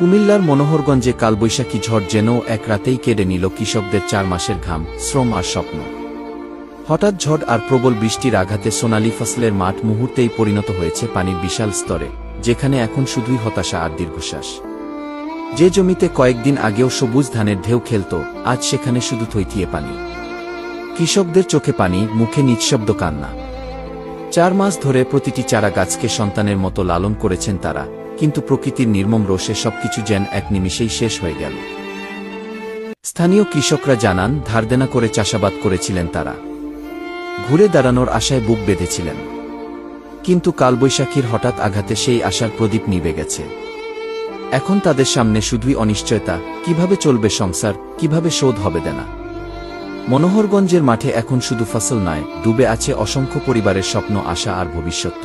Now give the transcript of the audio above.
কুমিল্লার মনোহরগঞ্জে কালবৈশাখী ঝড় যেন এক রাতেই কেড়ে নিল কৃষকদের 4 মাসের ঘাম, শ্রম আর স্বপ্ন। হঠাৎ ঝড় আর প্রবল বৃষ্টির আঘাতে সোনালী ফসলের মাঠ মুহূর্তেই পরিণত হয়েছে পানির বিশাল স্তরে, যেখানে এখন শুধুই হতাশা আর দীর্ঘশ্বাস। যে জমিতে কয়েকদিন আগেও সবুজ ধানের ঢেউ খেলত, আজ সেখানে শুধু থইথিয়ে পানি। কৃষকদের চোখে পানি, মুখে নিঃশব্দ কান্না। 4 মাস ধরে প্রতিটি চারা গাছকে সন্তানের মতো লালন করেছেন তারা, কিন্তু প্রকৃতির নির্মম রোষে সবকিছু যেন এক নিমিষেই শেষ হয়ে গেল। স্থানীয় কৃষকরা জানান, ধারদেনা করে চাষাবাদ করেছিলেন তারা, ঘুরে দাঁড়ানোর আশায় বুক বেঁধেছিলেন। কিন্তু কালবৈশাখীর হঠাৎ আঘাতে সেই আশার প্রদীপ নিভে গেছে। এখন তাদের সামনে শুধুই অনিশ্চয়তা, কিভাবে চলবে সংসার, কিভাবে শোধ হবে দেনা। মনোহরগঞ্জের মাঠে এখন শুধু ফসল নয়, ডুবে আছে অসংখ্য পরিবারের স্বপ্ন, আশা আর ভবিষ্যৎ।